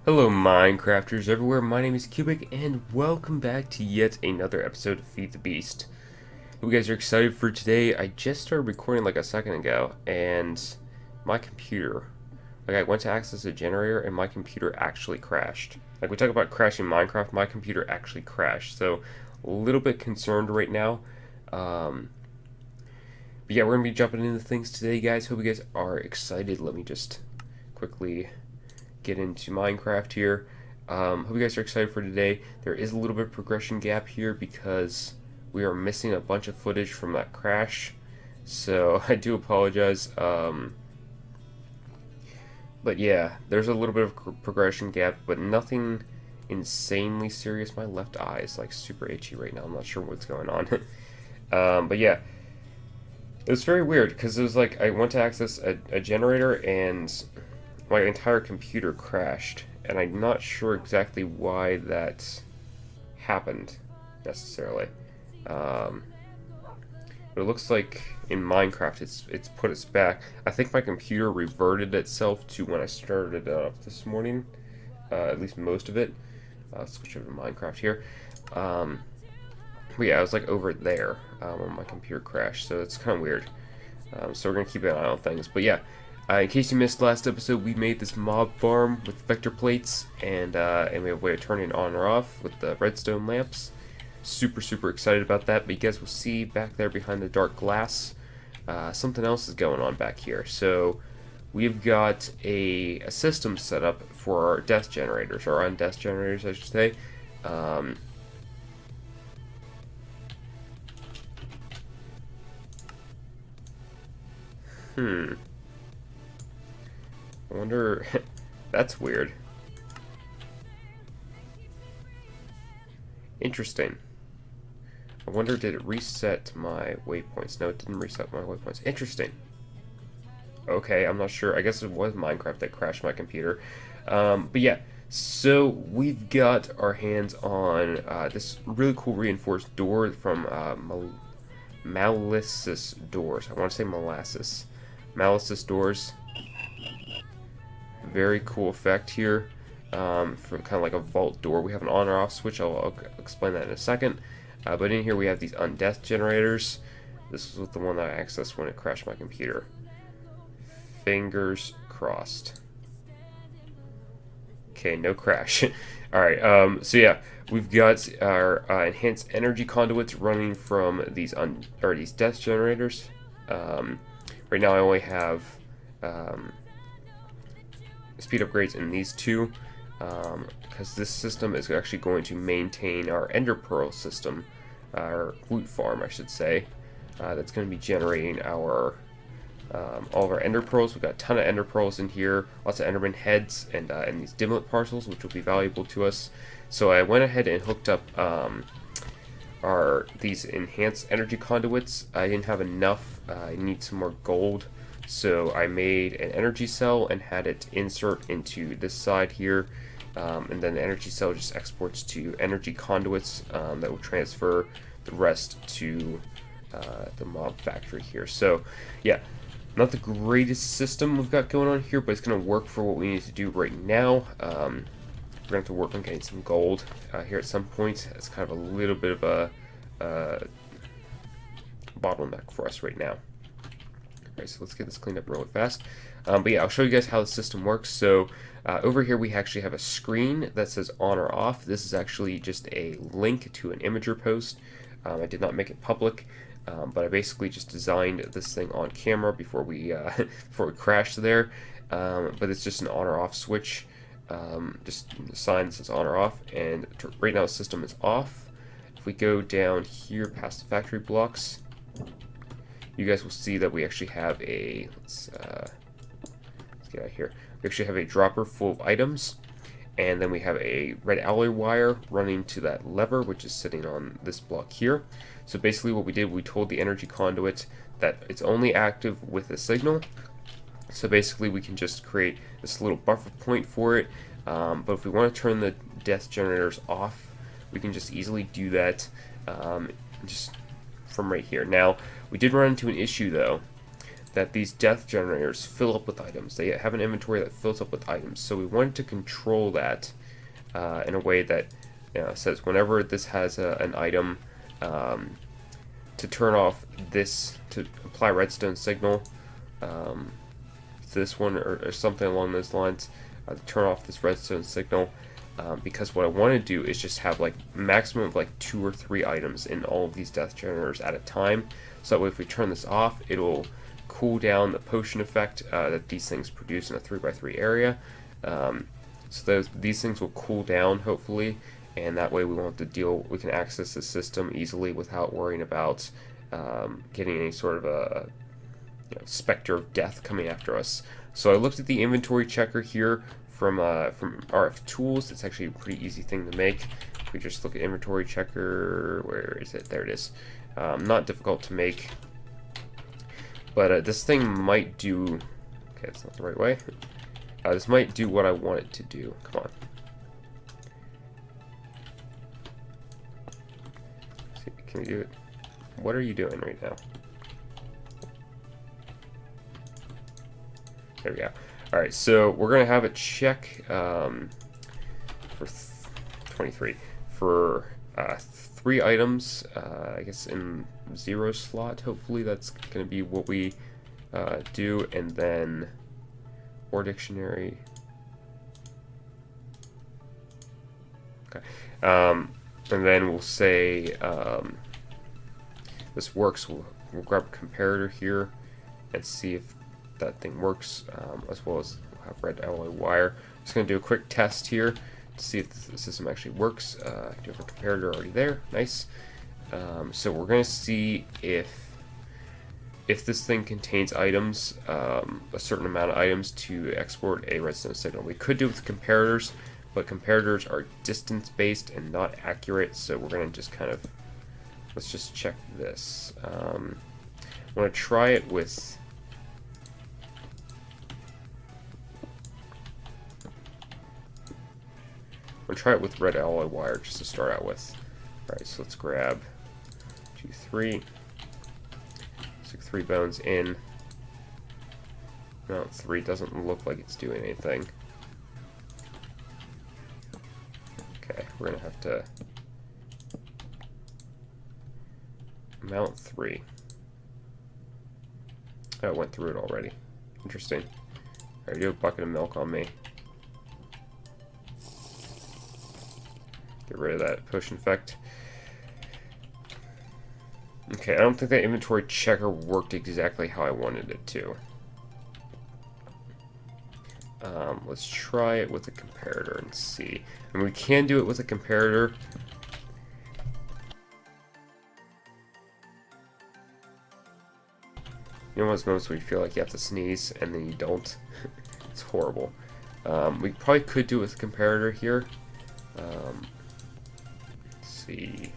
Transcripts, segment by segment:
Hello Minecrafters everywhere, my name is Cubic and welcome back to yet another episode of Feed the Beast. Hope you guys are excited for today. I just started recording like a second ago and my computer, I went to access a generator and my computer actually crashed. Like we talk about crashing Minecraft, my computer actually crashed, so a little bit concerned right now. But yeah, we're going to be jumping into things today guys. Hope you guys are excited. Let me just quickly get into Minecraft here. Hope you guys are excited for today. There is a little bit of progression gap here because we are missing a bunch of footage from that crash, so I do apologize. But yeah, there's a little bit of progression gap, but nothing insanely serious. My left eye is like super itchy right now. I'm not sure what's going on. But yeah, it was very weird because it was like I went to access a generator and my entire computer crashed, and I'm not sure exactly why that happened necessarily. But it looks like in Minecraft it's put us back. I think my computer reverted itself to when I started it up this morning, at least most of it. Let's switch over to Minecraft here. But yeah, I was like over there when my computer crashed, so it's kind of weird. So we're gonna keep an eye on things. But yeah. In case you missed last episode, we made this mob farm with vector plates, and we have a way of turning it on or off with the redstone lamps. Super excited about that, but you guys will see back there behind the dark glass, something else is going on back here. So we've got a system set up for our death generators, or Undeath Generators I should say. I wonder, that's weird. Interesting. I wonder, did it reset my waypoints? No, it didn't reset my waypoints. Interesting. Okay, I'm not sure. I guess it was Minecraft that crashed my computer. But yeah, so we've got our hands on this really cool reinforced door from Molasses Doors. I want to say Molasses. Molasses Doors. Very cool effect here for kind of like a vault door. We have an on or off switch. I'll explain that in a second. But in here we have these Undeath Generators. This is the one that I accessed when it crashed my computer. Fingers crossed. Okay, no crash. Alright, so yeah, we've got our enhanced energy conduits running from these Death Generators. Right now I only have speed upgrades in these two, because this system is actually going to maintain our Ender Pearl system, our loot farm I should say, that's going to be generating our all of our Ender Pearls. We've got a ton of Ender Pearls in here, lots of Enderman heads, and these Dimlet parcels, which will be valuable to us. So I went ahead and hooked up these enhanced energy conduits. I didn't have enough. I need some more gold. So I made an energy cell and had it insert into this side here, and then the energy cell just exports to energy conduits that will transfer the rest to the mob factory here. So yeah, not the greatest system we've got going on here, but it's going to work for what we need to do right now. We're going to have to work on getting some gold here at some point. It's kind of a little bit of a bottleneck for us right now. So let's get this cleaned up really fast. But yeah, I'll show you guys how the system works. So over here we actually have a screen that says on or off. This is actually just a link to an Imager post. I did not make it public, but I basically just designed this thing on camera before we crashed there. But it's just an on or off switch. Just the sign says on or off, and right now the system is off. If we go down here past the factory blocks, you guys will see that we actually have a, let's get out of here. We actually have a dropper full of items, and then we have a red alloy wire running to that lever, which is sitting on this block here. So basically what we did, we told the energy conduit that it's only active with a signal. So basically we can just create this little buffer point for it, but if we want to turn the death generators off, we can just easily do that just from right here. Now, we did run into an issue though, that these death generators fill up with items. They have an inventory that fills up with items, so we wanted to control that in a way that says whenever this has an item, to turn off this, to apply redstone signal, this one or something along those lines, to turn off this redstone signal, because what I want to do is just have like maximum of like 2 or 3 items in all of these death generators at a time, so that way if we turn this off, it'll cool down the potion effect that these things produce in a 3x3 area. So these things will cool down hopefully, and that way we won't have to we can access the system easily without worrying about getting any sort of a specter of death coming after us. So I looked at the inventory checker here from RF Tools. It's actually a pretty easy thing to make. If we just look at inventory checker, where is it? There it is. Not difficult to make. But this thing might do... Okay, that's not the right way. This might do what I want it to do. Come on. See, can we do it? What are you doing right now? There we go. Alright, so we're going to have it check for 23. For 3 items, I guess in 0 slot, hopefully that's going to be what we do, and then or dictionary. Okay, and then we'll say this works. We'll grab a comparator here and see if that thing works, as well as we'll have red alloy wire. Just going to do a quick test here to see if the system actually works. I do have a comparator already there. Nice. So we're going to see if this thing contains items, a certain amount of items to export a redstone signal. We could do it with comparators, but comparators are distance based and not accurate, so we're going to just kind of, let's just check this. I'm going to try it with red alloy wire just to start out with. Alright, so let's grab 2, 3. Stick 3 bones in. No, 3 doesn't look like it's doing anything. Okay, we're gonna have to mount 3. Oh, it went through it already. Interesting. Alright, you have a bucket of milk on me. Get rid of that potion effect. Okay, I don't think that inventory checker worked exactly how I wanted it to. Let's try it with a comparator and see. And we can do it with a comparator. You know those moments where you feel like you have to sneeze and then you don't? It's horrible. We probably could do it with a comparator here. Let's see.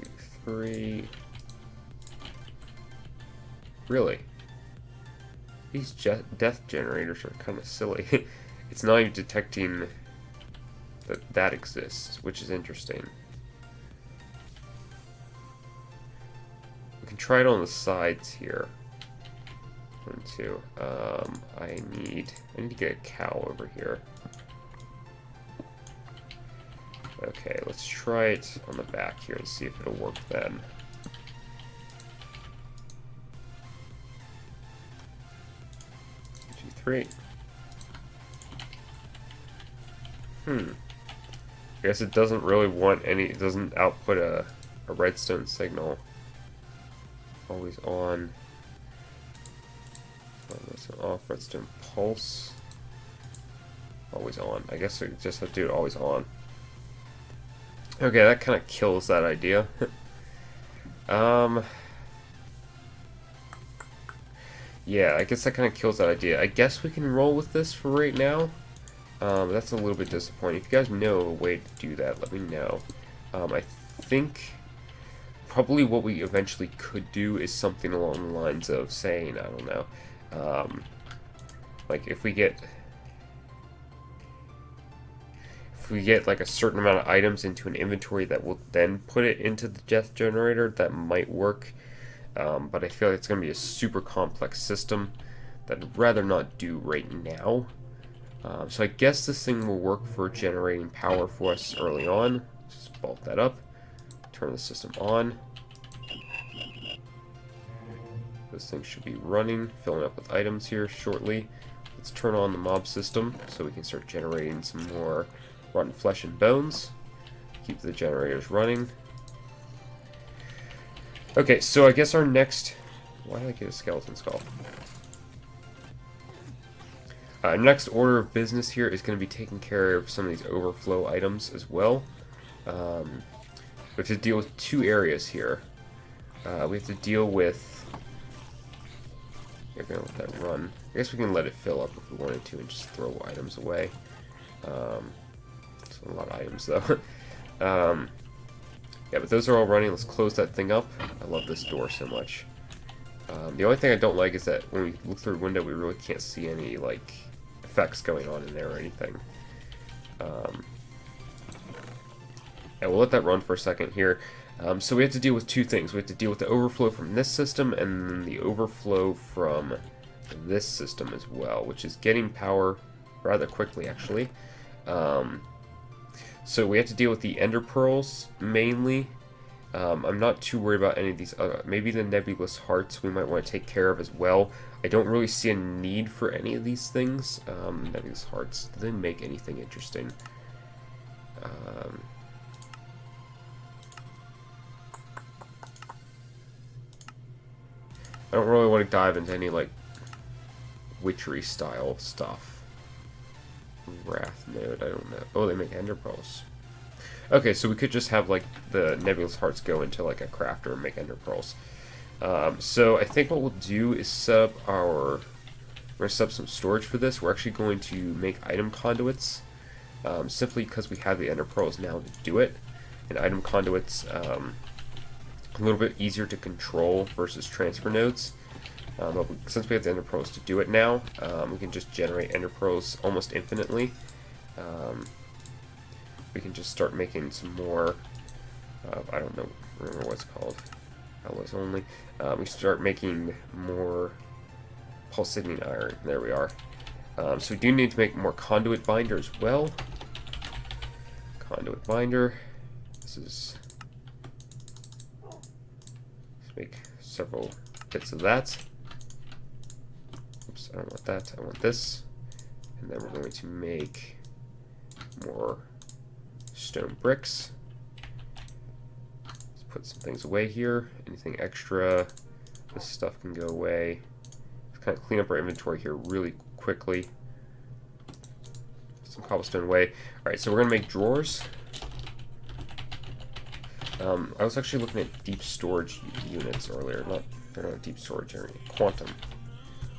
2, 3. Really? These death generators are kind of silly. It's not even detecting that that exists, which is interesting. We can try it on the sides here. 1, 2. I need to get a cow over here. Okay, let's try it on the back here and see if it'll work then. Great. I guess it doesn't really want any, it doesn't output a redstone signal. Always on. Redstone off, redstone pulse. Always on. I guess we just have to do it always on. Okay, that kind of kills that idea. Yeah, I guess that kind of kills that idea. I guess we can roll with this for right now. That's a little bit disappointing. If you guys know a way to do that, let me know. I think probably what we eventually could do is something along the lines of saying, I don't know, like if we get like a certain amount of items into an inventory that will then put it into the death generator, that might work. But I feel like it's going to be a super complex system that I'd rather not do right now. So I guess this thing will work for generating power for us early on. Just vault that up. Turn the system on. This thing should be running, filling up with items here shortly. Let's turn on the mob system so we can start generating some more rotten flesh and bones. Keep the generators running. Okay, so I guess our next... Why did I get a skeleton skull? Next order of business here is going to be taking care of some of these overflow items as well. We have to deal with two areas here. We have to deal with... We're going to let that run. I guess we can let it fill up if we wanted to and just throw items away. It's a lot of items though. Yeah, but those are all running. Let's close that thing up. I love this door so much. The only thing I don't like is that when we look through the window, we really can't see any, like, effects going on in there or anything. Yeah, we'll let that run for a second here. So we have to deal with two things. We have to deal with the overflow from this system and then the overflow from this system as well, which is getting power rather quickly, actually. So we have to deal with the ender pearls mainly. I'm not too worried about any of these other, maybe the nebulous hearts we might want to take care of as well. I don't really see a need for any of these things. Nebulous hearts, do they make anything interesting? I don't really want to dive into any, like, witchery style stuff. Wrath node, I don't know. Oh, they make ender pearls. Okay, so we could just have, like, the nebulous hearts go into, like, a crafter and make ender pearls. So I think what we'll do is set up our... We're going to set up some storage for this. We're actually going to make item conduits, simply because we have the ender pearls now to do it. And item conduits, a little bit easier to control versus transfer nodes. But since we have the ender pearls to do it now, we can just generate ender pearls almost infinitely. We can just start making some more, I don't know, remember what it's called, alloys only. We start making more pulsating iron. There we are. So we do need to make more conduit binder as well. Conduit binder. This is... Let's make several bits of that. Oops, I don't want that. I want this. And then we're going to make more stone bricks. Let's put some things away here. Anything extra, this stuff can go away. Let's kind of clean up our inventory here really quickly. Put some cobblestone away. Alright, so we're going to make drawers. I was actually looking at deep storage units earlier. They're not deep storage area.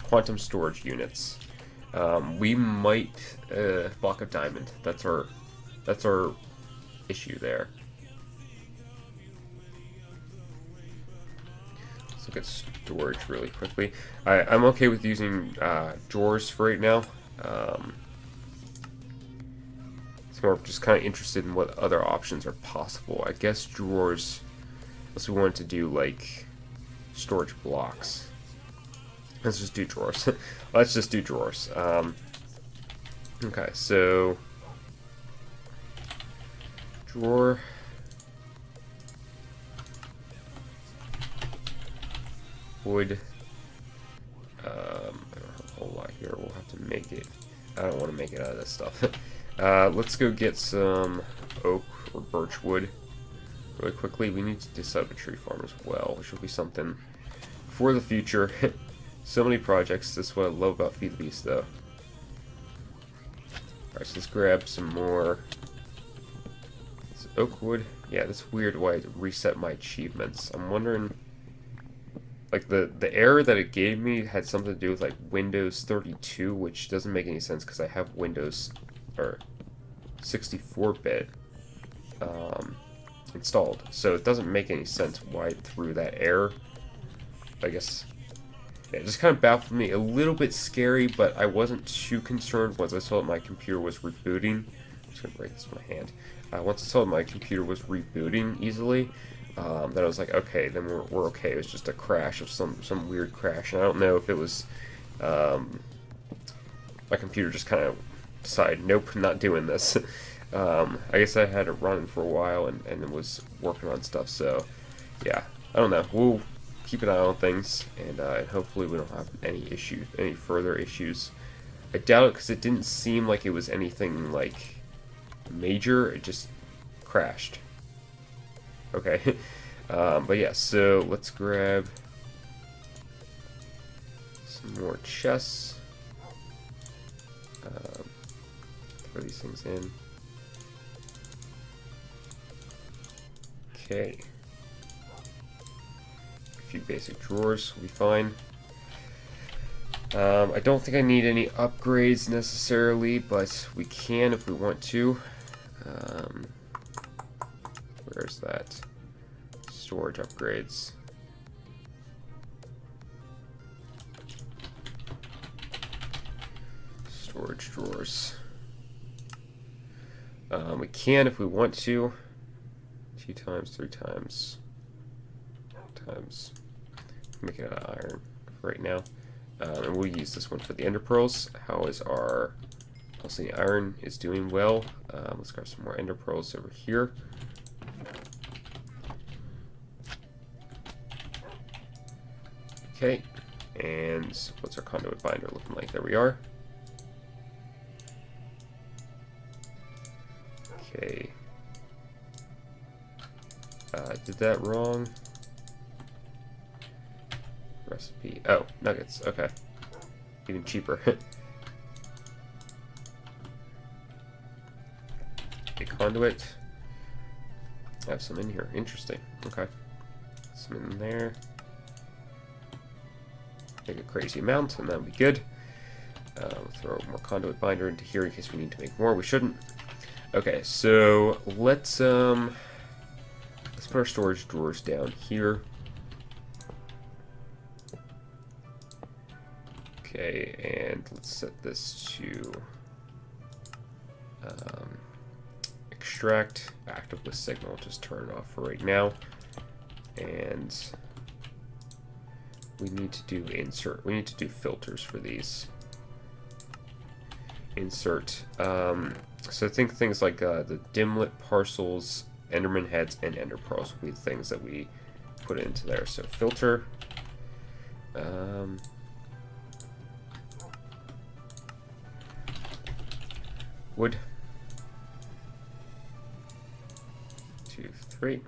Quantum storage units. We might block a diamond. That's our issue there. Let's look at storage really quickly. I'm okay with using drawers for right now. It's more just kind of interested in what other options are possible. I guess drawers, unless we wanted to do like storage blocks. Let's just do drawers. Let's just do drawers. Okay, so drawer. Wood. I don't have a whole lot here. We'll have to make it. I don't want to make it out of this stuff. Let's go get some oak or birch wood really quickly. We need to set up a tree farm as well, which will be something for the future. So many projects. This is what I love about Feed the Beast, though. Alright, so let's grab some more. Oak wood. Yeah, that's weird why I reset my achievements. I'm wondering like the error that it gave me had something to do with like Windows 32, which doesn't make any sense because I have Windows or 64-bit installed, so it doesn't make any sense why it threw that error. I guess yeah, it just kind of baffled me. A little bit scary, but I wasn't too concerned once I saw that my computer was rebooting. I'm just gonna break this with my hand. Once I saw that my computer was rebooting easily, then I was like, okay, then we're okay. It was just a crash of some weird crash, and I don't know if it was my computer just kind of decided, nope, not doing this. I guess I had it running for a while and it was working on stuff, so yeah, I don't know. We'll keep an eye on things, and hopefully we don't have any further issues. I doubt it, because it didn't seem like it was anything like major. It just crashed. Okay. But yeah, so let's grab some more chests. Throw these things in. Okay. A few basic drawers will be fine. I don't think I need any upgrades necessarily, but we can if we want to. Where's that? Storage upgrades. Storage drawers. We can if we want to. 2 times, 3 times. Make it out of iron for right now. And we'll use this one for the ender pearls. How is our pulsing iron? Is doing well. Let's grab some more ender pearls over here. Okay, and what's our conduit binder looking like? There we are. Okay. I did that wrong. Recipe. Oh, nuggets. Okay. Even cheaper. A conduit. I have some in here. Interesting. Okay. Some in there. Make a crazy amount, and that'll be good. We'll throw more conduit binder into here in case we need to make more. We shouldn't. Okay, so let's put our storage drawers down here. Okay, and let's set this to extract active with signal. Just turn it off for right now. And we need to do insert. We need to do filters for these. Insert. So think things like the dimlit parcels, enderman heads, and ender pearls will be the things that we put into there. So filter. Wood. 2, 3.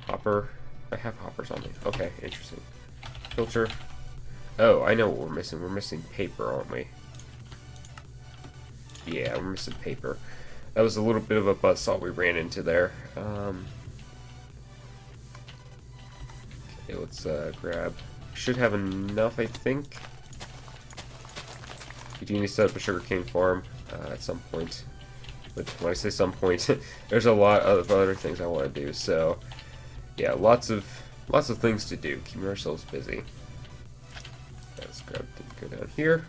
Hopper. I have hoppers on me. Okay, interesting. Filter. Oh, I know what we're missing. We're missing paper, aren't we? Yeah, we're missing paper. That was a little bit of a buzzsaw we ran into there. Okay, let's grab. Should have enough, I think. We do need to set up a sugarcane farm at some point. But when I say some point, there's a lot of other things I want to do. So, yeah, lots of things to do. Keeping ourselves busy. Let's grab. Go down here.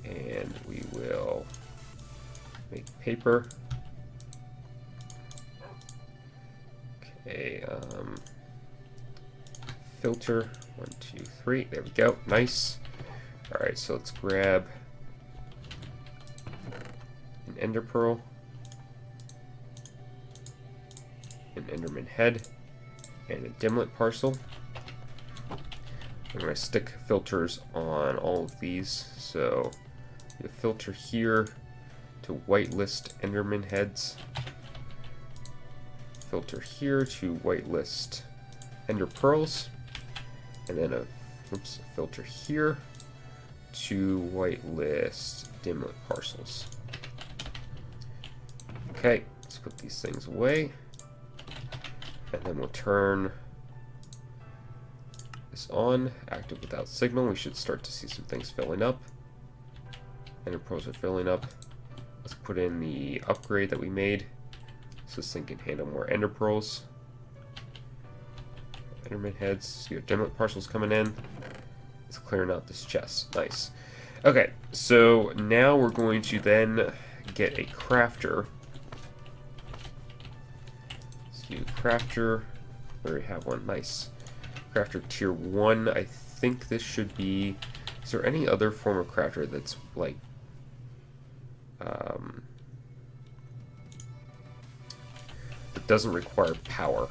And we will make paper. Okay, filter. 1, 2, 3. There we go. Nice. Alright, so let's grab an ender pearl, an enderman head, and a dimlet parcel. I'm going to stick filters on all of these. So the filter here to whitelist enderman heads. Filter here to whitelist ender pearls. And then a filter here to whitelist dimlet parcels. Okay, Let's put these things away. And then we'll turn this on, active without signal. We should start to see some things filling up. Ender pearls are filling up. Let's put in the upgrade that we made so this thing can handle more ender pearls. Enderman heads. So you have dimlet parcels coming in. It's clearing out this chest. Nice. Okay, so now we're going to then get a crafter. Let's do crafter. We already have one. Nice. Crafter tier 1. I think this should be... Is there any other form of crafter that's like... that doesn't require power?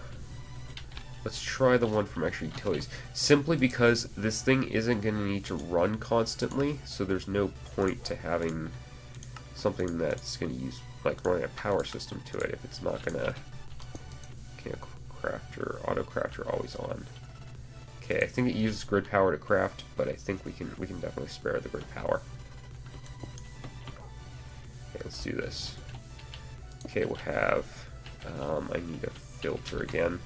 Let's try the one from extra utilities. Simply because this thing isn't going to need to run constantly, so there's no point to having something that's going to use, like, running a power system to it if it's not going to... Okay, crafter, auto crafter, always on. Okay, I think it uses grid power to craft, but I think we can definitely spare the grid power. Okay, let's do this. Okay, we'll have... I need a filter again.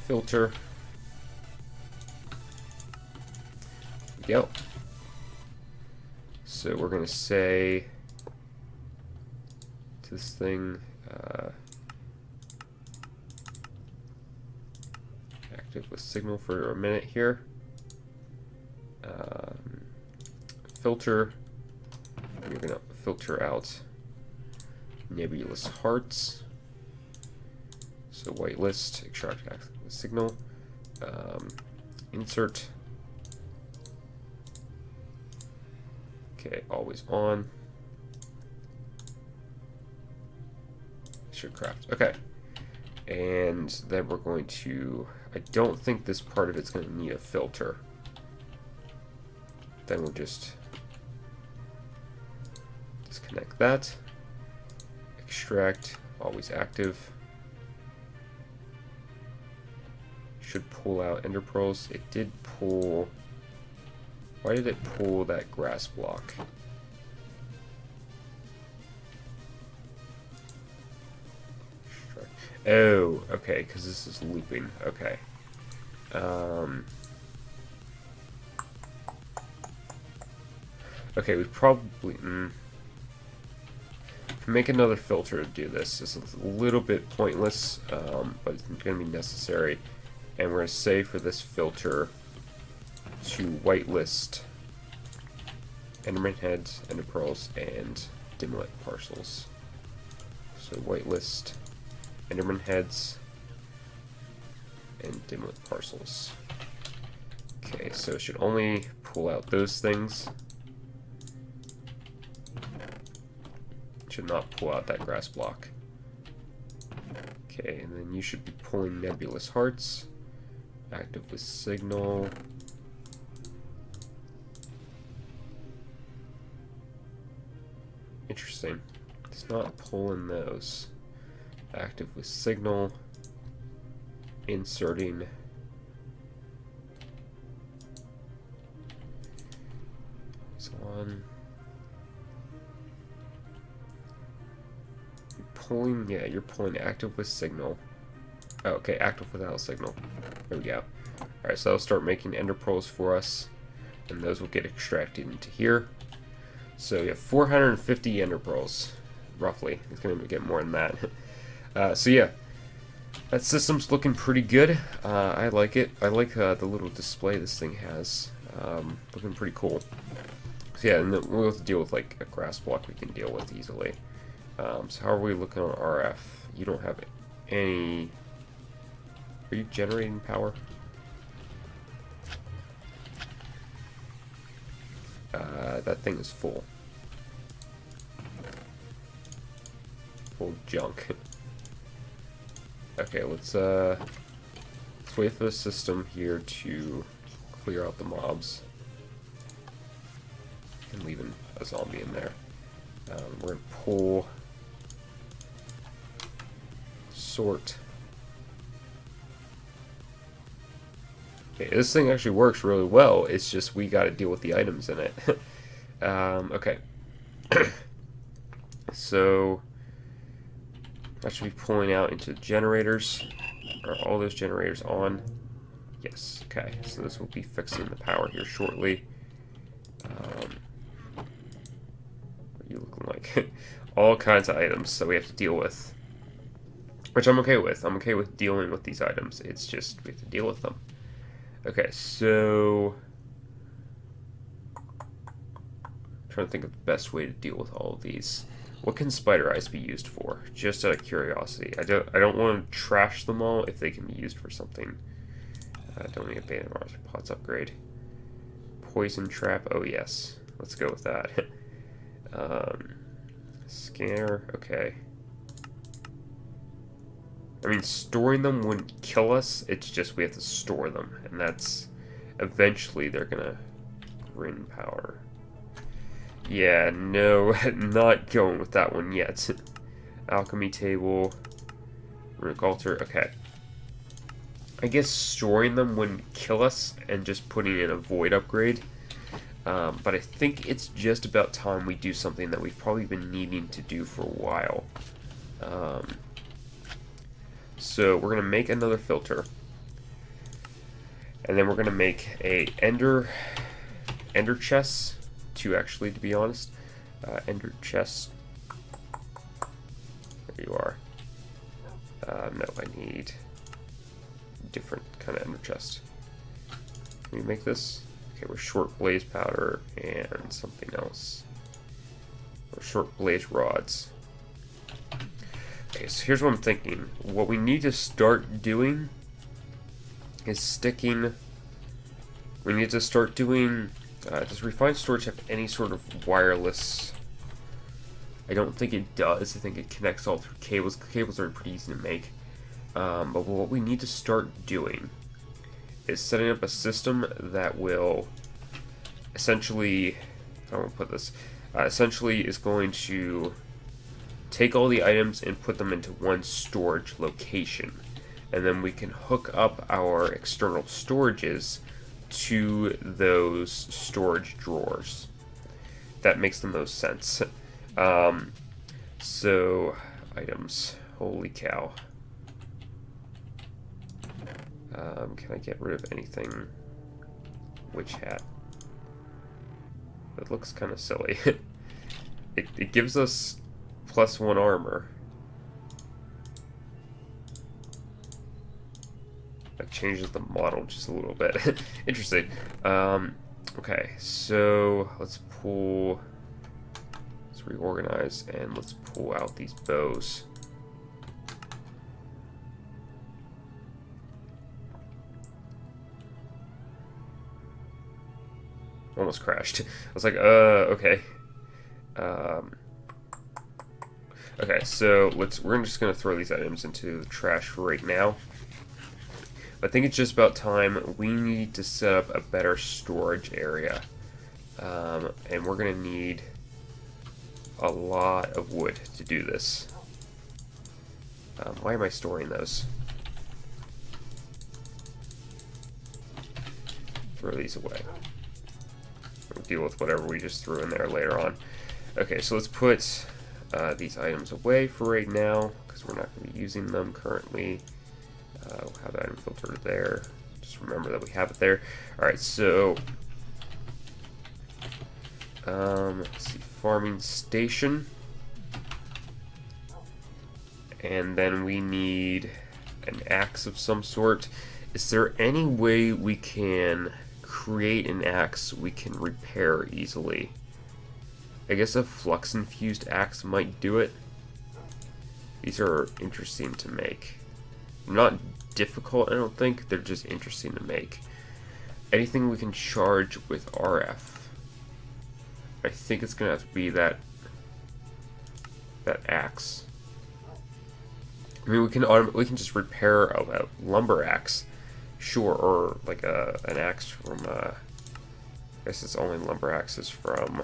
Filter. There we go. So we're going to say to this thing, active with signal for a minute here. Filter. We're going to filter out nebulous hearts. So whitelist, extract active with signal. Insert. Okay, always on. Should craft. Okay. And then we're going to... I don't think this part of it's going to need a filter. Then we'll just disconnect that. Extract, always active. Should pull out ender pearls. It did pull... Why did it pull that grass block? Oh, okay, because this is looping. Okay. Okay, we probably... make another filter to do this. It's a little bit pointless, but it's going to be necessary. And we're going to say for this filter to whitelist enderman heads, ender pearls, and dimlet parcels. So whitelist enderman heads and dimlet parcels. Okay, so it should only pull out those things. It should not pull out that grass block. Okay, and then you should be pulling nebulous hearts. Active with signal. Interesting. It's not pulling those. Active with signal. Inserting. It's on. You're pulling, yeah, you're pulling active with signal. Oh, okay, active without signal. There we go. Alright, so that'll start making ender pearls for us. And those will get extracted into here. So you have 450 ender pearls, roughly. It's going to get more than that. So yeah, that system's looking pretty good. I like it. I like the little display this thing has. Looking pretty cool. So yeah, and then we'll have to deal with like a grass block we can deal with easily. So how are we looking on RF? You don't have any... Are you generating power? That thing is full. Full junk. Okay, let's wait for the system here to clear out the mobs. And leaving a zombie in there. We're gonna pull, sort. Okay, this thing actually works really well. It's just we got to deal with the items in it. Okay. So that should be pulling out into generators. Are all those generators on? Yes. Okay. So this will be fixing the power here shortly. What are you looking like? All kinds of items that we have to deal with. Which I'm okay with. I'm okay with dealing with these items. It's just we have to deal with them. Okay, so I'm trying to think of the best way to deal with all of these. What can spider eyes be used for? Just out of curiosity. I don't want to trash them all if they can be used for something. Don't need a beta pots upgrade. Poison trap. Oh yes, let's go with that. Scanner. Okay. I mean, storing them wouldn't kill us. It's just we have to store them, and that's eventually they're gonna grin power. Yeah, no, not going with that one yet. Alchemy table, runic altar. Okay. I guess storing them wouldn't kill us, and just putting in a void upgrade. But I think it's just about time we do something that we've probably been needing to do for a while. So we're going to make another filter. And then we're going to make a ender chest. Two actually, to be honest. Ender chest. There you are. No, I need different kind of ender chest. Can we make this? Okay, we're short blaze powder and something else. We're short blaze rods. Okay, so here's what I'm thinking. What we need to start doing is sticking... We need to start doing... does refined storage have any sort of wireless... I don't think it does. I think it connects all through cables. Cables are pretty easy to make. But what we need to start doing is setting up a system that will essentially... I don't want to put this... essentially is going to take all the items and put them into one storage location, and then we can hook up our external storages to those storage drawers. That makes the most sense. So items, holy cow. Can I get rid of anything? Witch hat. That looks kind of silly. It gives us +1 armor. That changes the model just a little bit. Interesting. Okay, so let's reorganize and let's pull out these bows. Almost crashed. I was like, okay. Okay, so we're just gonna throw these items into the trash right now. I think it's just about time. We need to set up a better storage area. And we're gonna need a lot of wood to do this. Why am I storing those? Throw these away. We'll deal with whatever we just threw in there later on. Okay, so let's put these items away for right now, because we're not going to be using them currently. We'll have the item filter there. Just remember that we have it there. Alright, so let's see, farming station. And then we need an axe of some sort. Is there any way we can create an axe we can repair easily? I guess a flux-infused axe might do it. These are interesting to make. Not difficult, I don't think. They're just interesting to make. Anything we can charge with RF. I think it's gonna have to be that axe. I mean, we can just repair a lumber axe, sure, or like an axe from. I guess it's only lumber axes from.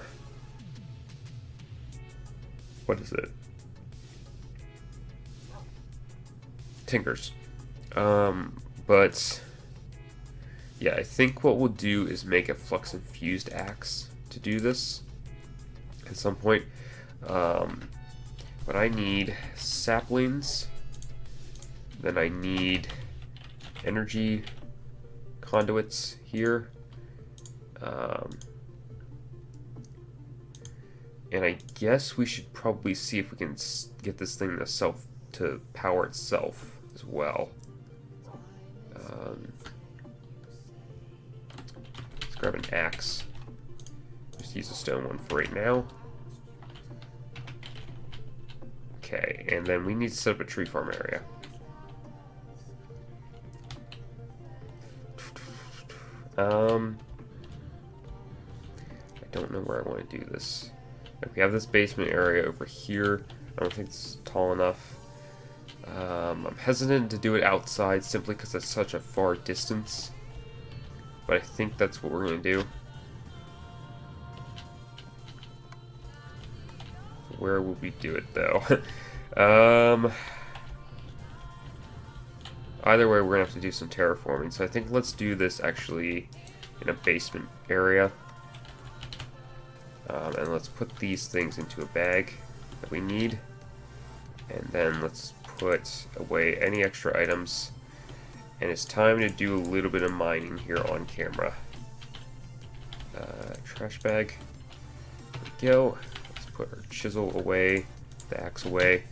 What is it? Tinkers. But yeah, I think what we'll do is make a flux-infused axe to do this at some point. But I need saplings. Then I need energy conduits here. And I guess we should probably see if we can get this thing to power itself as well. Let's grab an axe. Just use a stone one for right now. Okay, and then we need to set up a tree farm area. I don't know where I want to do this. We have this basement area over here. I don't think it's tall enough. I'm hesitant to do it outside simply because it's such a far distance. But I think that's what we're going to do. Where will we do it though? Either way, we're going to have to do some terraforming. So I think let's do this actually in a basement area. And let's put these things into a bag that we need. And then let's put away any extra items. And it's time to do a little bit of mining here on camera. Trash bag. There we go. Let's put our chisel away, the axe away.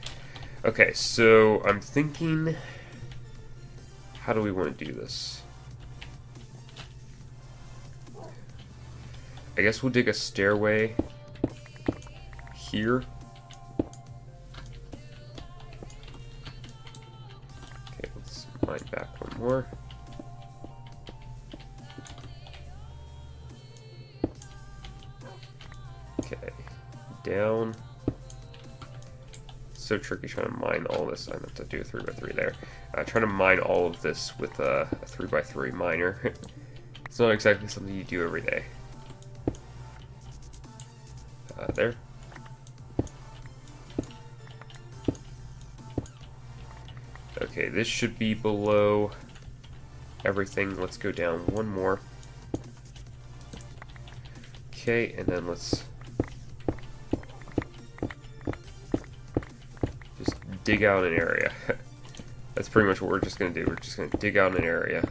Okay, so I'm thinking, how do we want to do this? I guess we'll dig a stairway here. Okay, let's mine back one more. Okay, down. So tricky trying to mine all this. I have to do a 3x3 there. Trying to mine all of this with a 3x3 miner. It's not exactly something you do every day. There. Okay, this should be below everything. Let's go down one more. Okay, and then let's just dig out an area. That's pretty much what we're just going to do. We're just going to dig out an area.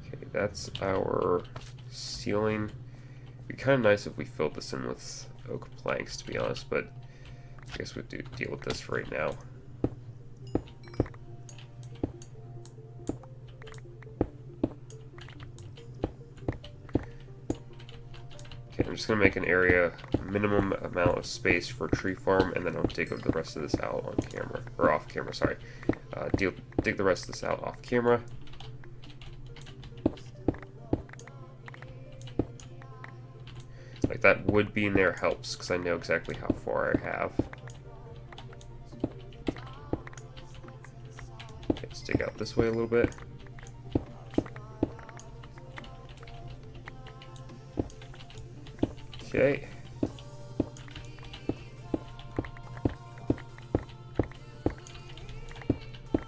Okay, that's our ceiling. It'd be kind of nice if we filled this in with oak planks, to be honest, but I guess we'll deal with this right now. Okay, I'm just going to make an area, minimum amount of space for a tree farm, and then I'll dig the rest of this out on camera, or off camera, sorry. Dig the rest of this out off camera. Like, that wood being there helps, because I know exactly how far I have. Okay, let's dig out this way a little bit. Okay.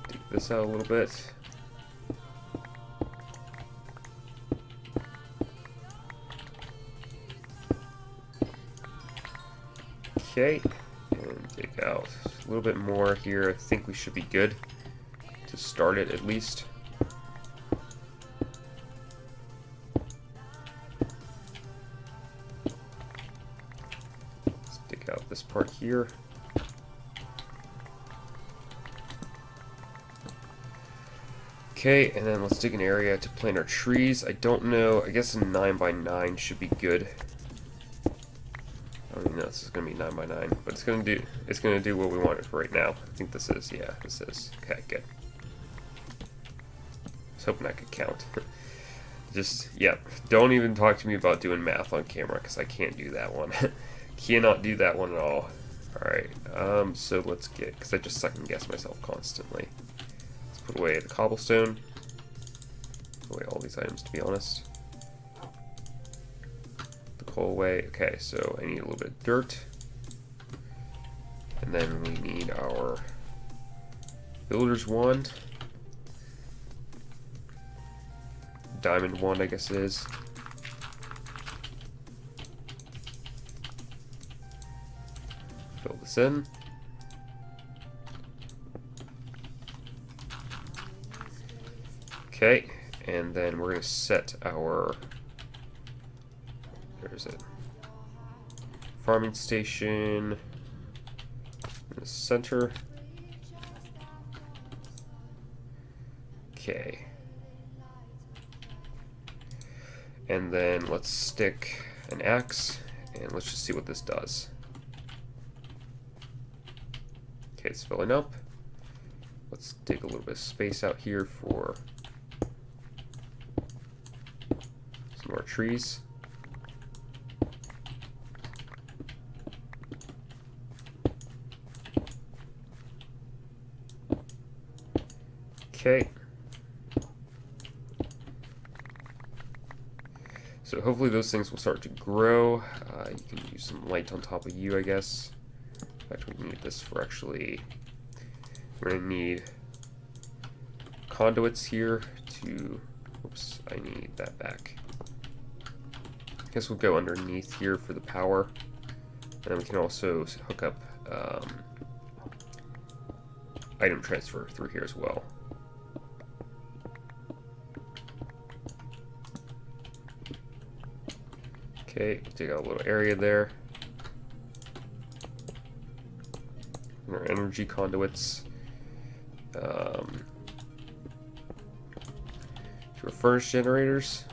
Dig this out a little bit. Okay, and dig out a little bit more here. I think we should be good to start it at least. Let's dig out this part here. Okay, and then let's dig an area to plant our trees. I don't know, I guess a 9x9 should be good. I mean, no, this is gonna be 9x9, but it's gonna do what we want it for right now. I think this is, yeah, this is. Okay, good. I was hoping I could count. Just, yeah, don't even talk to me about doing math on camera, because I can't do that one. Cannot do that one at all. Alright, so let's get, because I just second guess myself constantly. Let's put away the cobblestone. Put away all these items, to be honest. Away. Okay, so I need a little bit of dirt, and then we need our builder's wand, diamond wand, I guess it is. Fill this in. Okay, and then we're going to set our, where is it? Farming station in the center. Okay. And then let's stick an axe, and let's just see what this does. Okay, it's filling up. Let's take a little bit of space out here for some more trees. Okay. So hopefully those things will start to grow. You can use some light on top of you, I guess. In fact, we need this for actually... We're going to need conduits here to... Oops, I need that back. I guess we'll go underneath here for the power. And then we can also hook up item transfer through here as well. Okay, dig out a little area there. And our energy conduits. To our furnace generators.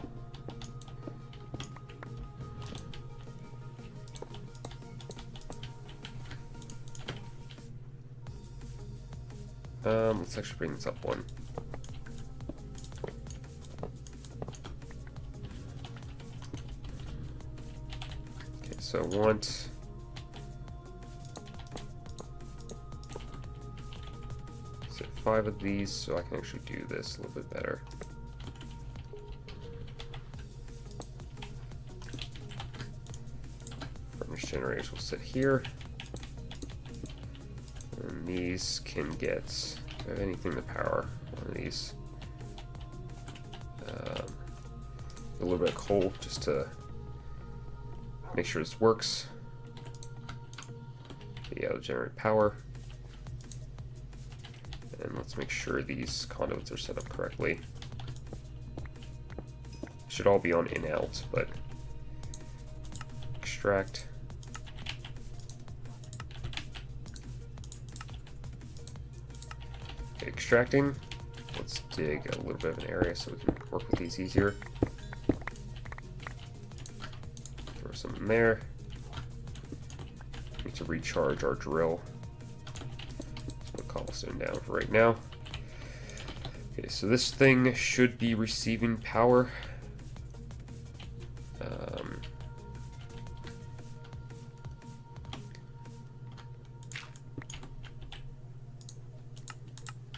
Let's actually bring this up one. Okay, so I want set 5 of these so I can actually do this a little bit better. Furnace generators will sit here. And these can get anything to power one of these. A little bit of coal just to make sure this works. Okay, yeah, it'll generate power. And let's make sure these conduits are set up correctly. Should all be on in out, but extract. Okay, extracting. Let's dig a little bit of an area so we can work with these easier. Throw some in there. Need to recharge our drill. Let's put cobblestone down for right now. Okay, so this thing should be receiving power.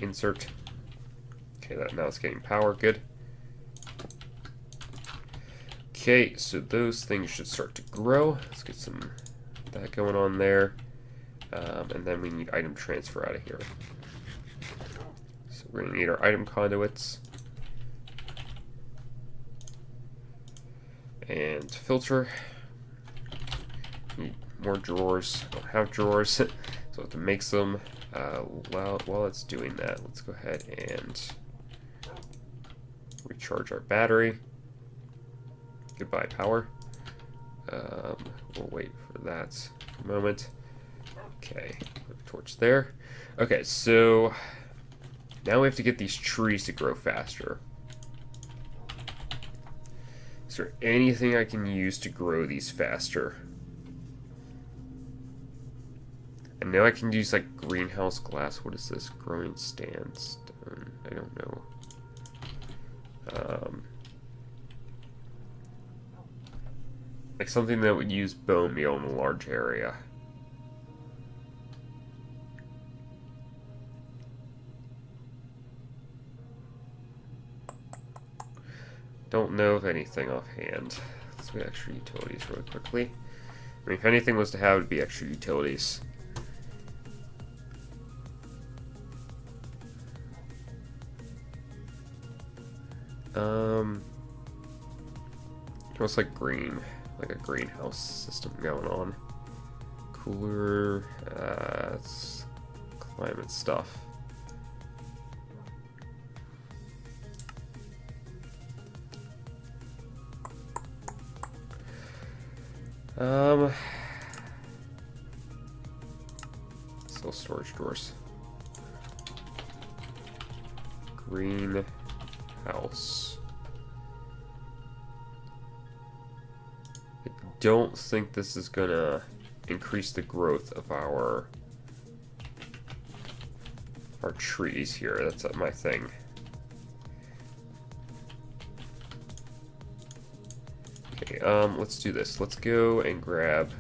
Insert. Okay, now it's getting power. Good. Okay, so those things should start to grow. Let's get some of that going on there. And then we need item transfer out of here. So we're going to need our item conduits. And filter. Need more drawers. Don't have drawers, so I have to make some. While it's doing that, let's go ahead and recharge our battery. Goodbye, power. We'll wait for that for a moment. Okay, put a torch there. Okay, so now we have to get these trees to grow faster. Is there anything I can use to grow these faster? I know I can use like greenhouse glass. What is this? Growing sandstone. I don't know. Like something that would use bone meal in a large area. Don't know of anything offhand. Let's get extra utilities really quickly. I mean, if anything was to have, it would be extra utilities. Looks like green, like a greenhouse system going on. cooler. It's climate stuff. Still storage drawers. Greenhouse. I don't think this is gonna increase the growth of our trees here. That's my thing. Okay, let's do this. Let's go and grab.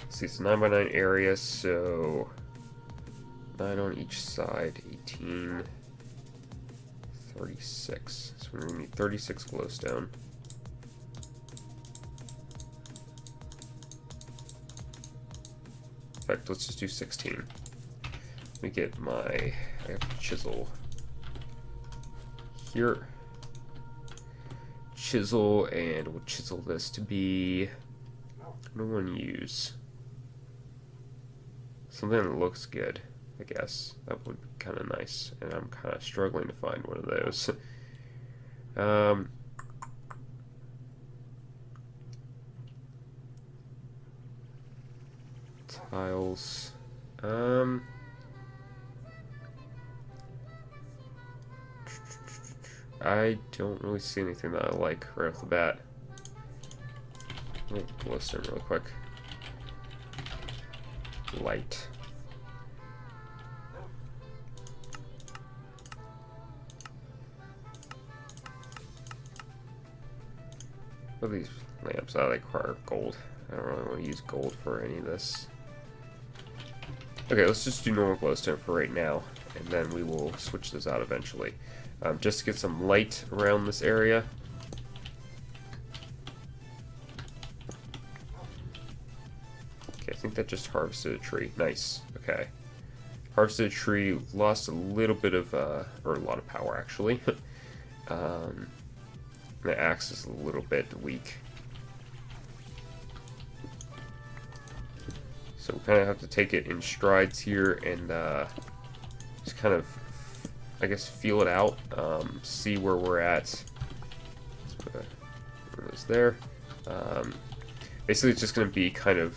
Let's see, it's a 9x9 area, so 9 on each side, 18, 36. So we're gonna need 36 glowstone. In fact, let's just do 16. Let me get I have to chisel here. Chisel, and we'll chisel this to be, what do I want to use? Something that looks good, I guess. That would be kind of nice, and I'm kind of struggling to find one of those. Tiles. I don't really see anything that I like right off the bat. Let me glowstone really quick. Light. What are these lamps? I require gold. I don't really want to use gold for any of this. Okay, let's just do normal glowstone for right now, and then we will switch those out eventually. Just to get some light around this area. Okay, I think that just harvested a tree. Nice. Okay. Harvested a tree, lost a little bit of, or a lot of power actually. The axe is a little bit weak. So we kind of have to take it in strides here and just kind of, I guess, feel it out, see where we're at. Let's put one of those there. Basically, it's just going to be kind of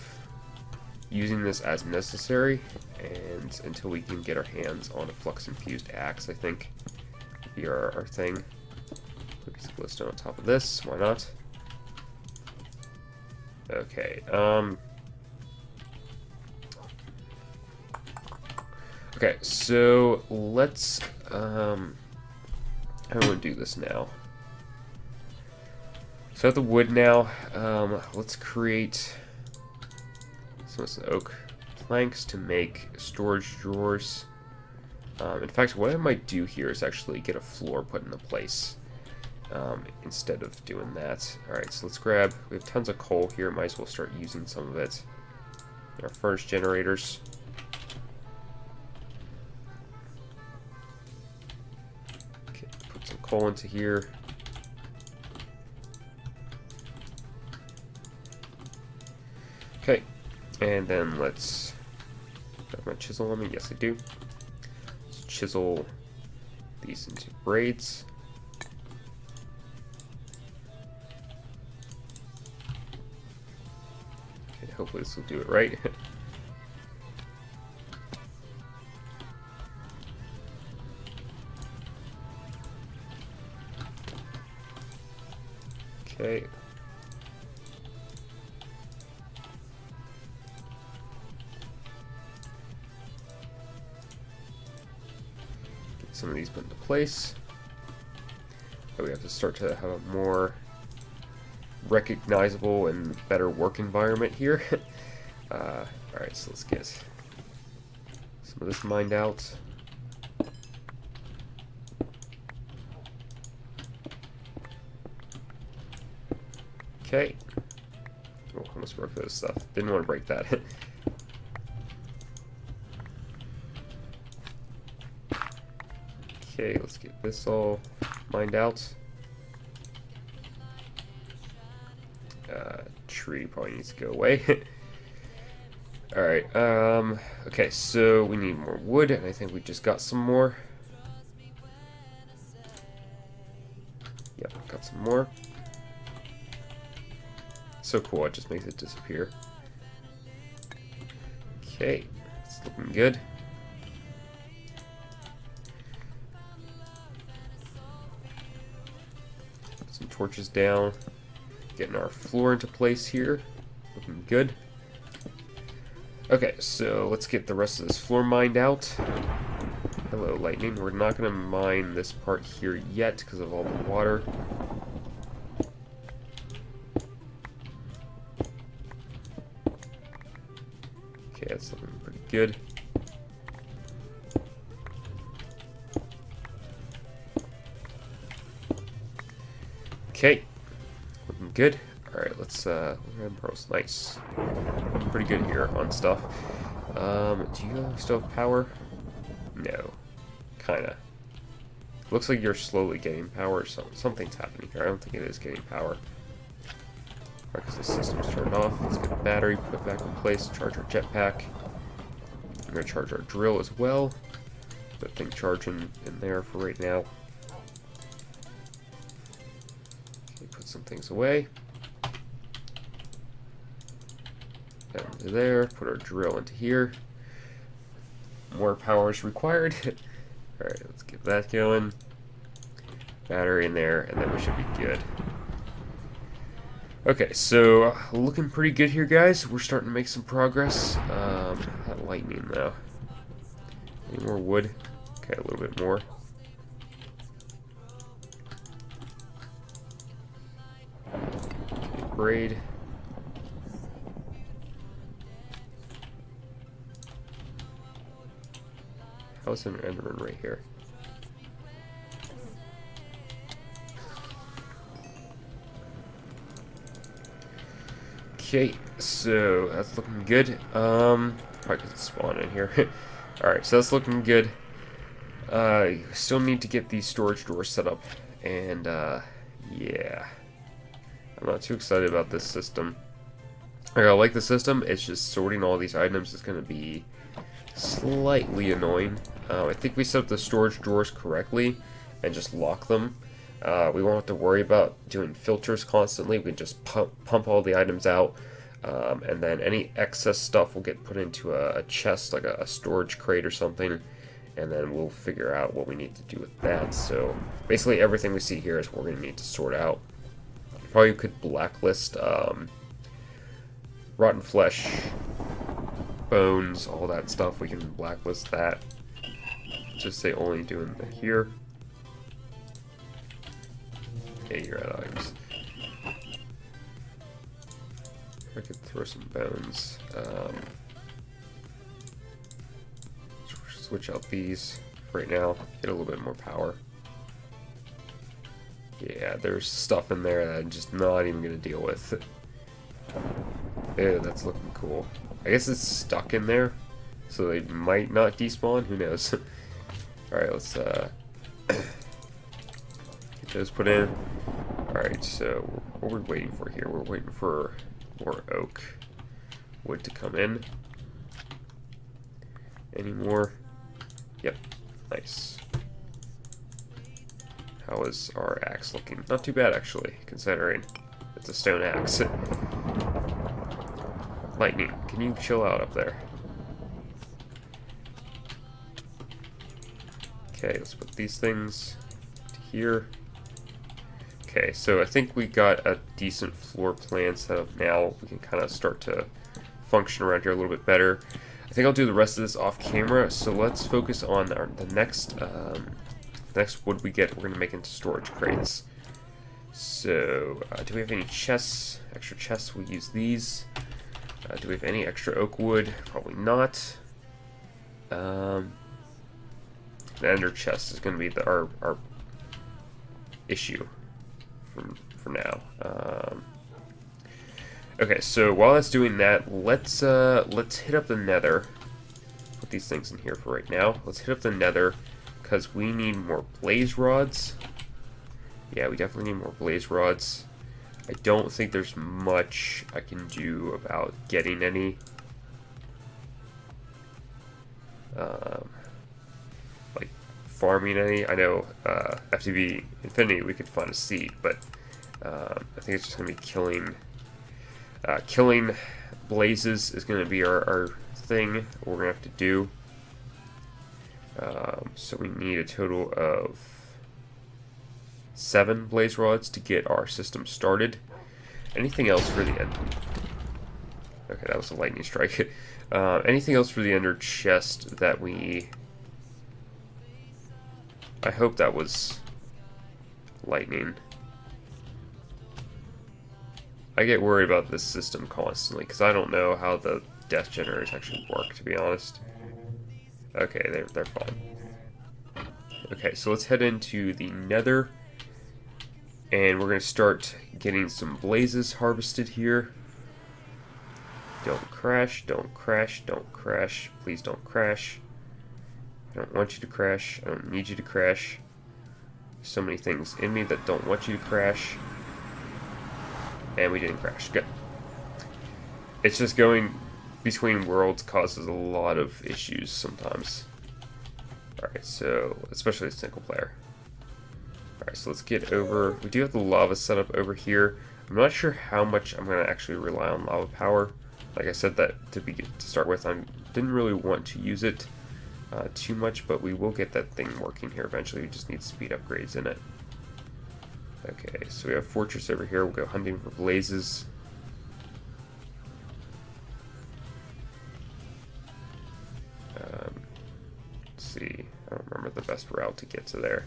using this as necessary, and until we can get our hands on a flux-infused axe, I think, would be our thing. Put a piece of glowstone on top of this. Why not? Okay. Okay, so let's, I want to do this now. So I have the wood now. Let's create some oak planks to make storage drawers. In fact, what I might do here is actually get a floor put into place instead of doing that. Alright, so let's grab, we have tons of coal here, might as well start using some of it. Our furnace generators. Coal into here. Okay, and then let's got my chisel on me. Yes, I do. Let's chisel these into braids. Okay, hopefully this will do it right. Okay. Get some of these put into place. But we have to start to have a more recognizable and better work environment here. Alright, so let's get some of this mined out. Okay. Oh, almost broke those stuff. Didn't want to break that. Okay, let's get this all mined out. tree probably needs to go away. Alright, okay, so we need more wood, and I think we just got some more. Yep, got some more. So cool, it just makes it disappear. Okay, it's looking good. Put some torches down. Getting our floor into place here. Looking good. Okay, so let's get the rest of this floor mined out. Hello, lightning. We're not going to mine this part here yet because of all the water. Okay, that's looking pretty good. Okay, looking good. Alright, let's pearls. Nice. Pretty good here on stuff. Do you still have power? No. Kinda. Looks like you're slowly getting power. Something's happening here. I don't think it is getting power. Because the system's turned off. Let's get the battery, put it back in place, charge our jetpack. I'm going to charge our drill as well. That thing charging in there for right now. Okay, put some things away. Down to there, put our drill into here. More power is required. Alright, let's get that going. Battery in there, and then we should be good. Okay, so looking pretty good here, guys. We're starting to make some progress. That lightning, though. Any more wood? Okay, a little bit more. Okay, braid. How's an enderman right here? Okay, so that's looking good. Probably because it's spawn in here. Alright, so that's looking good. Still need to get these storage doors set up. And, yeah. I'm not too excited about this system. I like the system, it's just sorting all these items is going to be slightly annoying. I think we set up the storage drawers correctly and just lock them. We won't have to worry about doing filters constantly. We can just pump all the items out, and then any excess stuff will get put into a chest, like a storage crate or something, and then we'll figure out what we need to do with that. So basically everything we see here is what we're going to need to sort out. Probably could blacklist rotten flesh, bones, all that stuff. We can blacklist that. Just say only doing the here. Okay, you're at items. I could throw some bones. Switch out these right now. Get a little bit more power. Yeah, there's stuff in there that I'm just not even gonna deal with. Ew, that's looking cool. I guess it's stuck in there, so they might not despawn. Who knows? Alright, let's get those put in. Alright, so what we're waiting for here, we're waiting for more oak wood to come in. Any more? Yep, nice. How is our axe looking? Not too bad, actually, considering it's a stone axe. Lightning, can you chill out up there? Okay, let's put these things to here. Okay, so I think we got a decent floor plan set up now. We can kind of start to function around here a little bit better. I think I'll do the rest of this off camera, so let's focus on the next wood we get. We're going to make into storage crates. So, do we have any chests? Extra chests, we'll use these. Do we have any extra oak wood? Probably not. The ender chest is going to be our issue for now. Okay, so while that's doing that, let's hit up the nether. Put these things in here for right now. Let's hit up the nether because we need more blaze rods. Yeah, we definitely need more blaze rods. I don't think there's much I can do about getting any. Like farming any. I know FTB Infinity we could find a seed, but I think it's just going to be killing blazes is going to be our thing we're going to have to do. So we need a total of 7 blaze rods to get our system started. Anything else for the end? Okay, that was a lightning strike. Anything else for the ender chest that we... I hope that was lightning. I get worried about this system constantly because I don't know how the death generators actually work, to be honest. Okay, they're fine. Okay, so let's head into the nether. And we're going to start getting some blazes harvested here. Don't crash, don't crash, don't crash. Please don't crash. I don't want you to crash. I don't need you to crash. So many things in me that don't want you to crash. And we didn't crash. Good. It's just going between worlds causes a lot of issues sometimes. Alright, so especially single player. Alright, so let's get over. We do have the lava set up over here. I'm not sure how much I'm going to actually rely on lava power. Like I said, that to start with, I didn't really want to use it too much, but we will get that thing working here eventually. We just need speed upgrades in it. Okay, so we have fortress over here. We'll go hunting for blazes. Let's see. I don't remember the best route to get to there.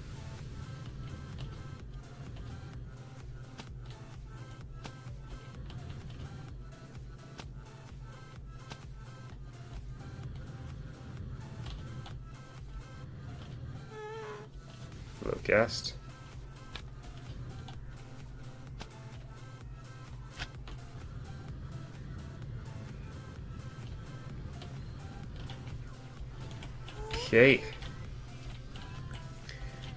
Low gassed. Okay.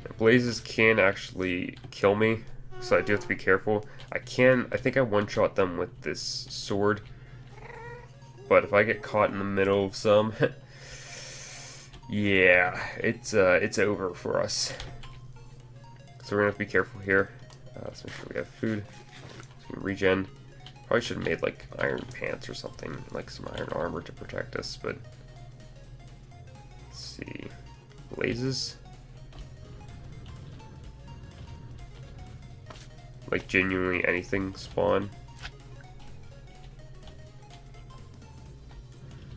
The blazes can actually kill me, so I do have to be careful. I think I one-shot them with this sword, but if I get caught in the middle of some, yeah, it's over for us. So we're gonna have to be careful here. Let's make sure we have food. So we can regen. Probably should have made like iron pants or something, like some iron armor to protect us, but let's see. Blazes. Like genuinely anything spawn.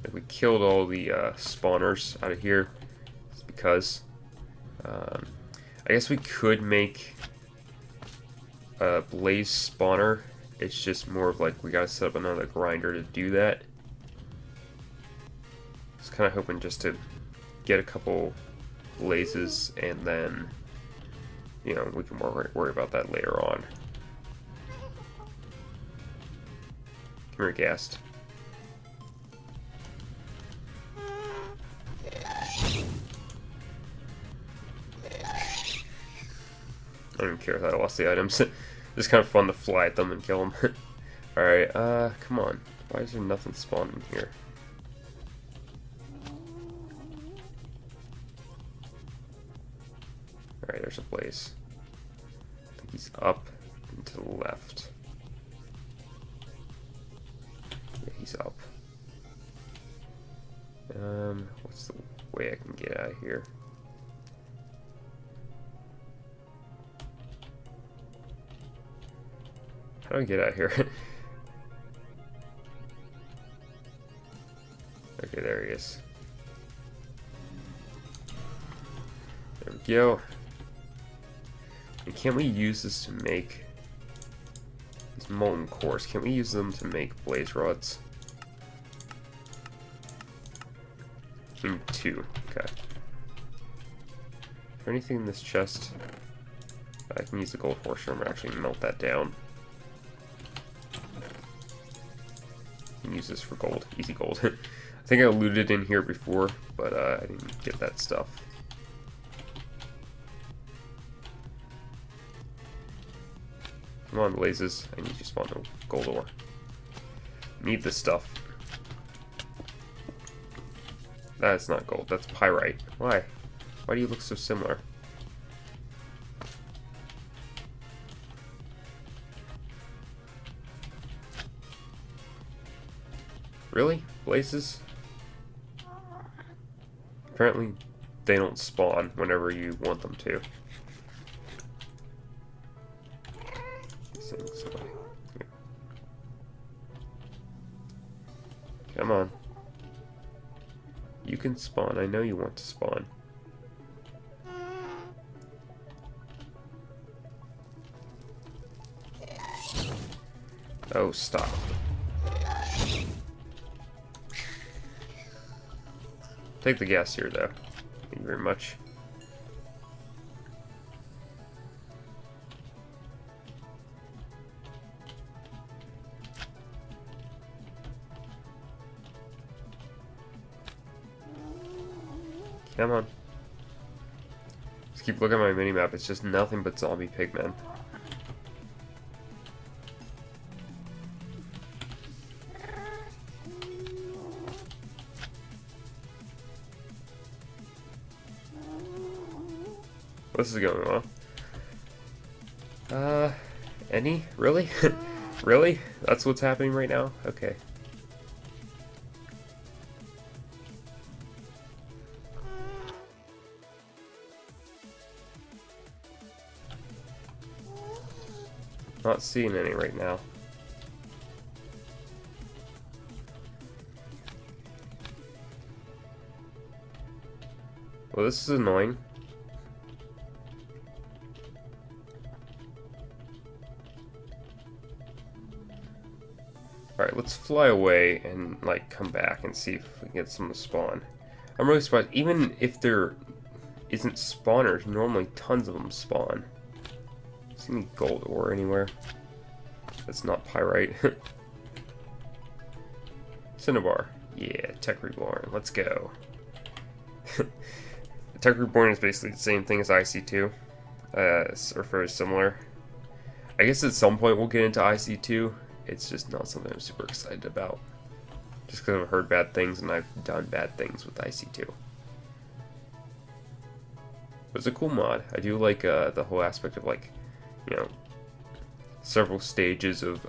If we killed all the spawners out of here, it's because I guess we could make a blaze spawner. It's just more of like we gotta set up another grinder to do that. Just kind of hoping just to get a couple blazes and then, you know, we can worry about that later on. Come here, Ghast. I don't even care if I lost the items. It's kind of fun to fly at them and kill them. Alright, come on. Why is there nothing spawning here? Alright, there's a blaze. I think he's up and to the left. Yeah, he's up. What's the way I can get out of here? How do I get out of here? Okay, there he is. There we go. And can't we use this to make these molten cores? Can't we use them to make blaze rods? In 2. Okay. Is there anything in this chest? I can use the gold portion and actually melt that down. Use this for gold. Easy gold. I think I looted in here before, but I didn't get that stuff. Come Come on, blazes. I need you to spawn the gold ore. Need this stuff. That's not gold. That's pyrite. Why? Why do you look so similar? Really? Blazes? Apparently they don't spawn whenever you want them to. Come on. You can spawn. I know you want to spawn. Oh, stop. Take the gas here, though. Thank you very much. Come on. Just keep looking at my minimap. It's just nothing but zombie pigmen. This is going well. Any? Really? Really? That's what's happening right now? Okay. Not seeing any right now. Well, this is annoying. Alright, let's fly away and, like, come back and see if we can get some to spawn. I'm really surprised. Even if there isn't spawners, normally tons of them spawn. See any gold ore anywhere? That's not pyrite. Cinnabar. Yeah, Tech Reborn. Let's go. Tech Reborn is basically the same thing as IC2. Or very similar. I guess at some point we'll get into IC2. It's just not something I'm super excited about. Just because I've heard bad things and I've done bad things with IC2. But it's a cool mod. I do like the whole aspect of, like, you know, several stages of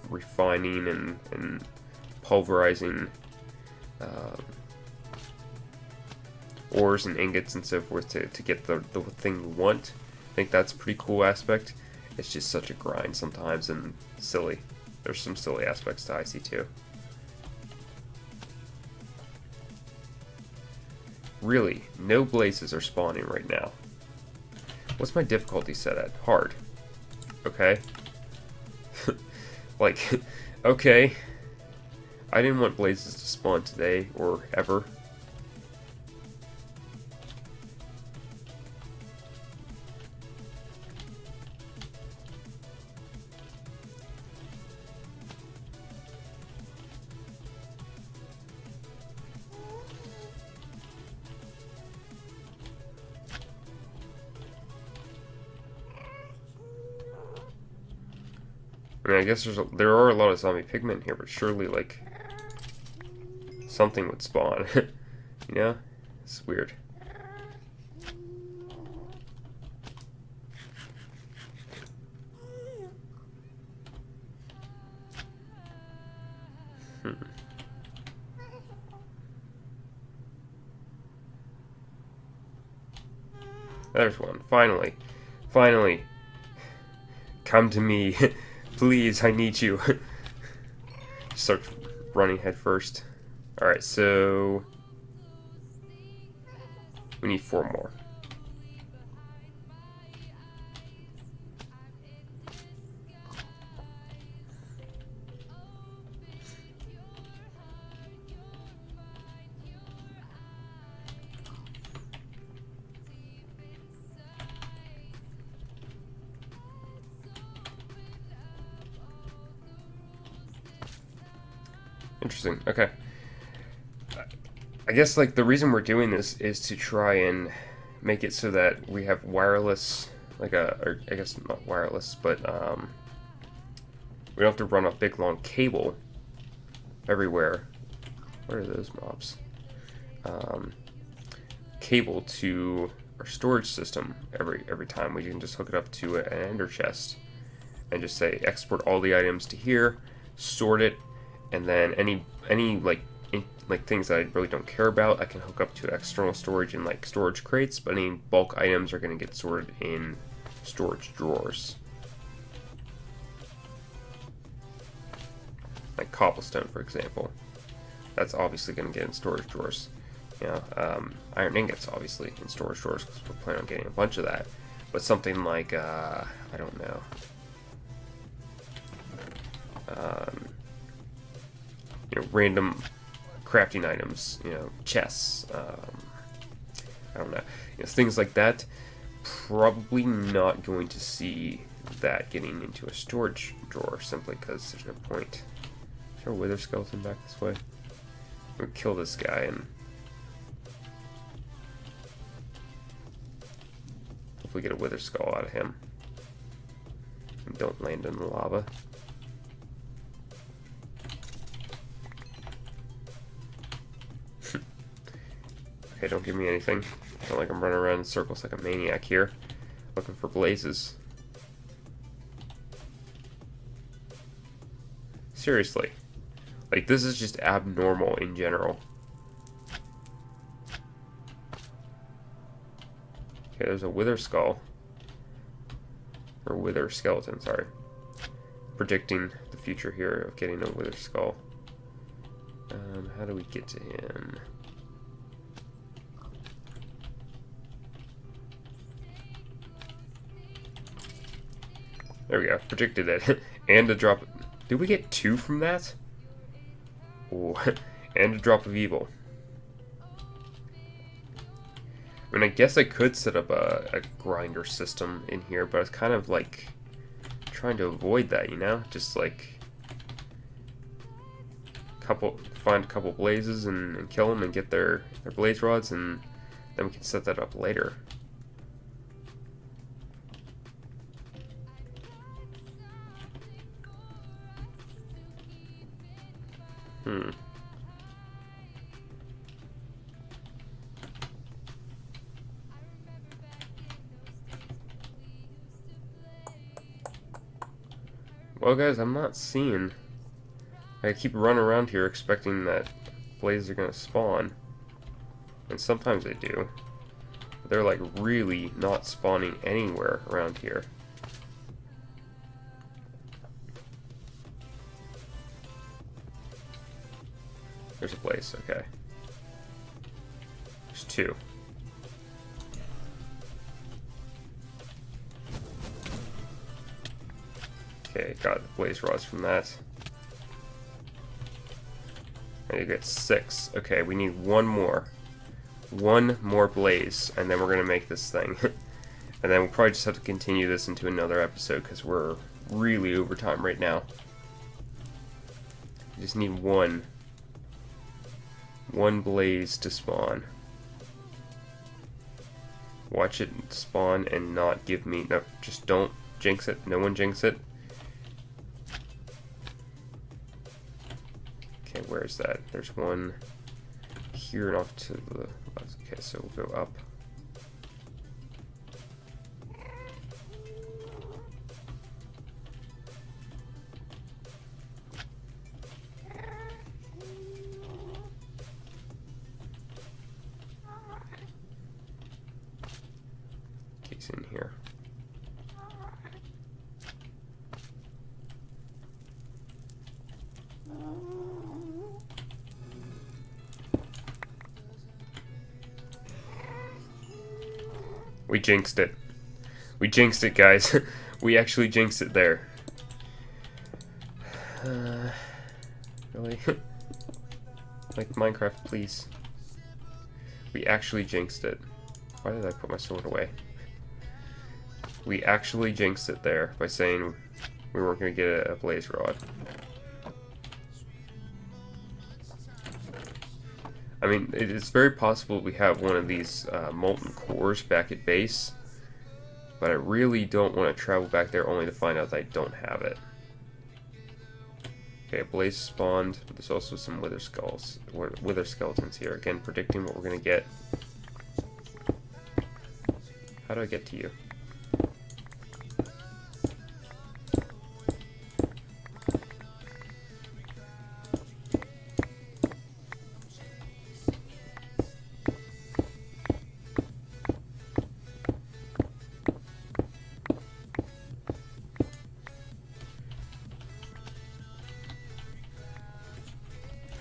refining and pulverizing ores and ingots and so forth to get the thing you want. I think that's a pretty cool aspect. It's just such a grind sometimes and silly. There's some silly aspects to IC2. Really, no blazes are spawning right now. What's my difficulty set at? Hard. Okay. Like, okay. I didn't want blazes to spawn today or ever. I mean, I guess there are a lot of zombie pigmen here, but surely, like, something would spawn. You know? It's weird. There's one. Finally. Finally. Come to me. Please, I need you. Start running head first. Alright, so we need 4 more. Interesting. Okay. I guess, like, the reason we're doing this is to try and make it so that we have wireless, like or I guess not wireless, but We don't have to run a big long cable everywhere. What are those mobs? Cable to our storage system every time. We can just hook it up to an ender chest and just say export all the items to here, sort it, and then any like things that I really don't care about, I can hook up to external storage in like storage crates, but any bulk items are going to get sorted in storage drawers. Like cobblestone, for example. That's obviously going to get in storage drawers. You know, iron ingots, obviously, in storage drawers, because we're planning on getting a bunch of that. But something like, I don't know. You know, random crafting items, you know, chests, I don't know, you know, things like that, probably not going to see that getting into a storage drawer, simply because there's no point. Is there a wither skeleton back this way? We'll kill this guy and hopefully get a wither skull out of him. And don't land in the lava. Okay, don't give me anything. I feel like I'm running around in circles like a maniac here, looking for blazes. Seriously. Like, this is just abnormal in general. Okay, there's a wither skull. Or wither skeleton, sorry. Predicting the future here of getting a wither skull. How do we get to him? There we go, predicted it. And a drop. Did we get 2 from that? Ooh. And a drop of evil. I mean, I guess I could set up a grinder system in here, but I was kind of like trying to avoid that, you know? Just like find a couple blazes and kill them and get their blaze rods, and then we can set that up later. Well, guys, I'm not seeing. I keep running around here expecting that blazes are going to spawn. And sometimes they do. But they're like really not spawning anywhere around here. There's a blaze, okay. There's 2. Okay, got the blaze rods from that. And you get 6. Okay, we need one more. One more blaze, and then we're gonna make this thing. And then we'll probably just have to continue this into another episode, because we're really over time right now. We just need one blaze to spawn. Watch it spawn and not give me... No, just don't jinx it. No one jinx it. Okay, where is that? There's one here and off to the left. Okay, so we'll go up. He's in here. We jinxed it. We jinxed it, guys. We actually jinxed it there. Really? Like Minecraft, please. We actually jinxed it. Why did I put my sword away? We actually jinxed it there by saying we weren't going to get a blaze rod. I mean, it's very possible we have one of these molten cores back at base, but I really don't want to travel back there only to find out that I don't have it. Okay, blaze spawned, but there's also some wither skeletons here. Again, predicting what we're gonna get. How do I get to you?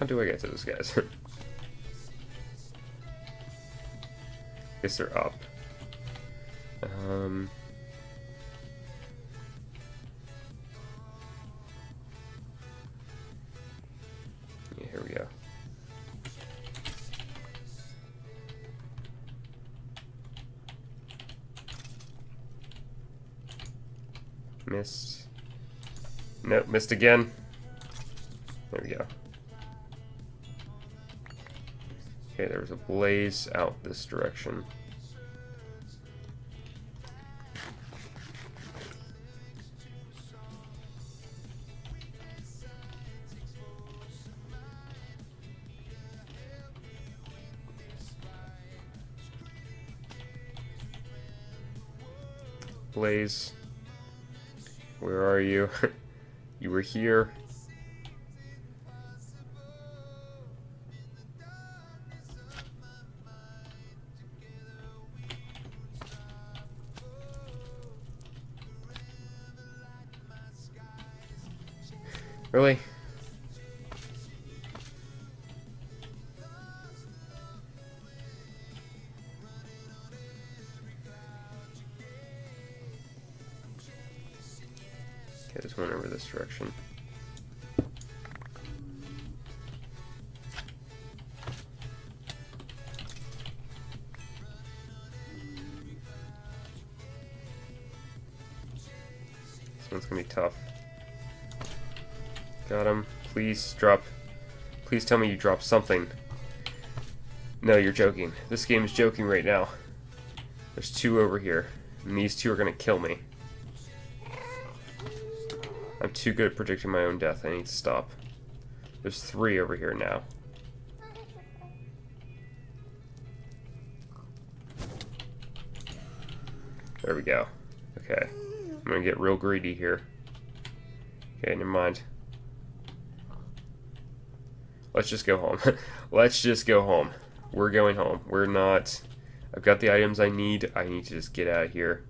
How do I get to those guys? Guess they're up. Yeah, here we go. Missed. Nope, missed again. There we go. Okay, there was a blaze out this direction. Blaze, where are you? You were here. Really? Okay, there's one over this direction. This one's gonna be tough. Got him. Please drop. Please tell me you dropped something. No, you're joking. This game is joking right now. There's two over here, and these two are gonna kill me. I'm too good at predicting my own death. I need to stop. There's three over here now. There we go. Okay. I'm gonna get real greedy here. Okay, never mind. Let's just go home. Let's just go home. We're going home. We're not... I've got the items I need. I need to just get out of here.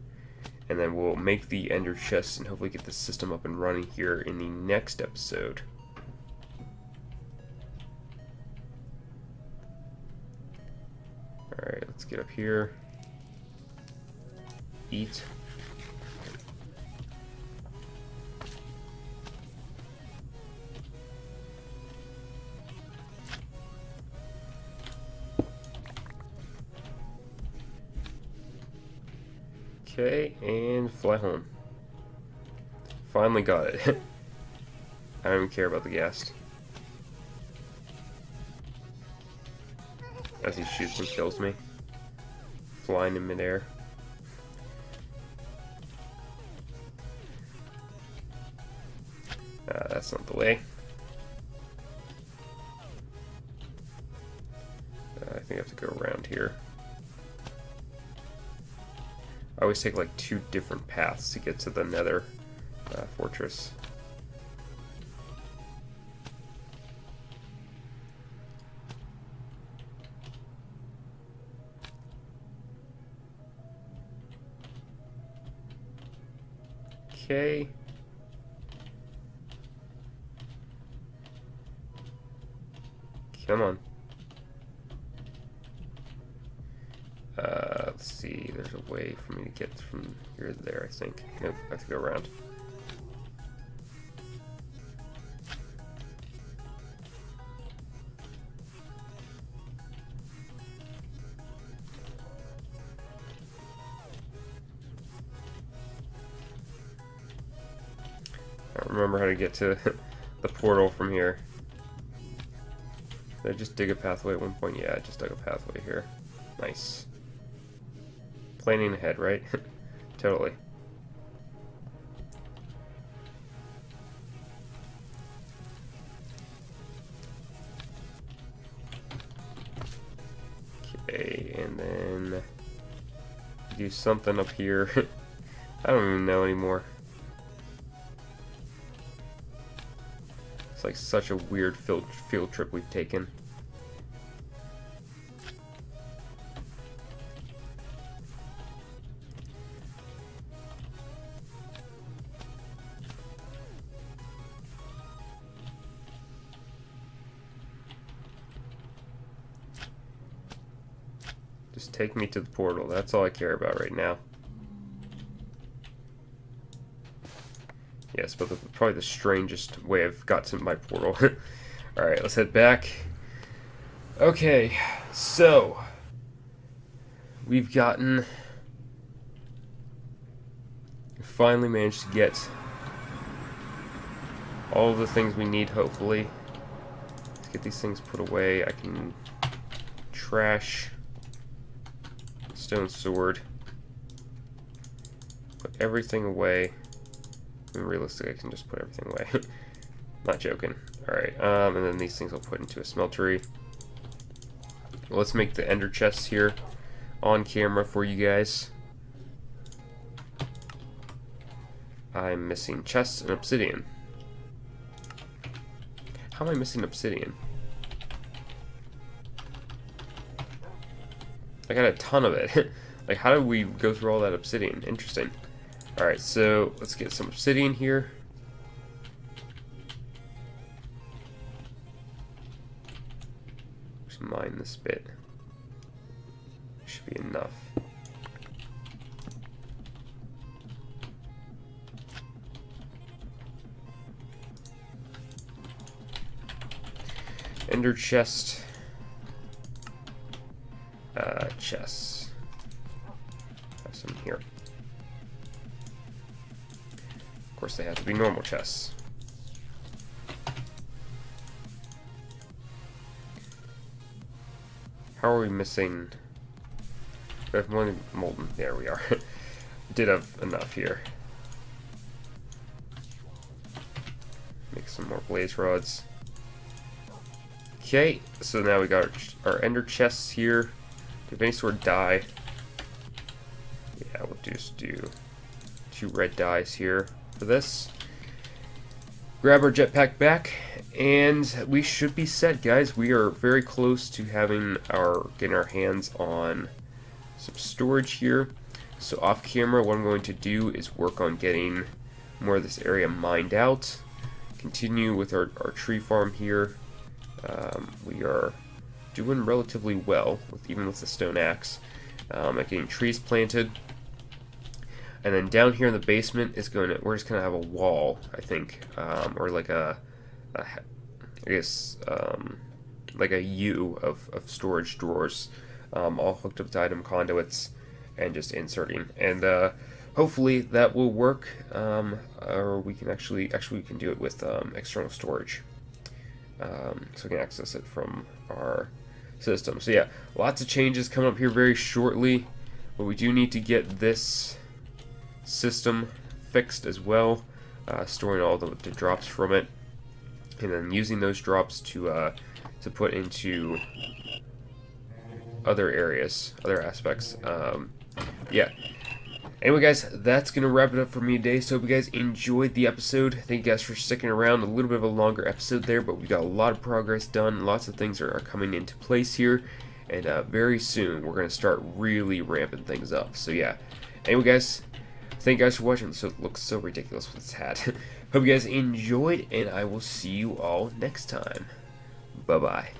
And then we'll make the ender chest and hopefully get the system up and running here in the next episode. Alright, let's get up here. Eat. Okay, and fly home. Finally got it. I don't even care about the ghast. As he shoots and kills me. Flying in midair. That's not the way. I think I have to go around here. I always take like two different paths to get to the nether fortress. Okay. Come on. Let's see, there's a way for me to get from here to there, I think. Nope, I have to go around. I don't remember how to get to the portal from here. Did I just dig a pathway at one point? Yeah, I just dug a pathway here. Nice. Planning ahead, right? Totally. Do something up here. I don't even know anymore. It's like such a weird field trip we've taken. Just take me to the portal. That's all I care about right now. Yes, but probably the strangest way I've got to my portal. Alright, let's head back. Okay, so we've finally managed to get all of the things we need, hopefully. Let's get these things put away. I can trash stone sword. Put everything away. I mean, realistically, I can just put everything away. Not joking. Alright, and then these things I'll put into a smeltery. Well, let's make the ender chests here on camera for you guys. I'm missing chests and obsidian. How am I missing obsidian? I got a ton of it. Like, how did we go through all that obsidian? Interesting. Alright, so let's get some obsidian here. Just mine this bit. Should be enough. Ender chest. Chests. Have some here. Of course, they have to be normal chests. How are we missing? We have more molten. There we are. Did have enough here. Make some more blaze rods. Okay, so now we got our ender chests here. Do we have any sort of dye? Yeah, we'll just do 2 red dyes here for this. Grab our jetpack back, and we should be set, guys. We are very close to getting our hands on some storage here. So off camera, what I'm going to do is work on getting more of this area mined out. Continue with our tree farm here. We are doing relatively well, even with the stone axe, at getting trees planted. And then down here in the basement is we're just gonna have a wall, I think, or like I guess like a U of storage drawers, all hooked up to item conduits and just inserting. And hopefully that will work, or we can actually we can do it with external storage. So we can access it from our system. So yeah, lots of changes coming up here very shortly, but we do need to get this system fixed as well, storing all the drops from it, and then using those drops to put into other areas, other aspects. Yeah. Anyway, guys, that's going to wrap it up for me today. So hope you guys enjoyed the episode. Thank you guys for sticking around. A little bit of a longer episode there, but we got a lot of progress done. Lots of things are coming into place here. And very soon, we're going to start really ramping things up. So yeah. Anyway, guys, thank you guys for watching. So it looks so ridiculous with this hat. Hope you guys enjoyed, and I will see you all next time. Bye-bye.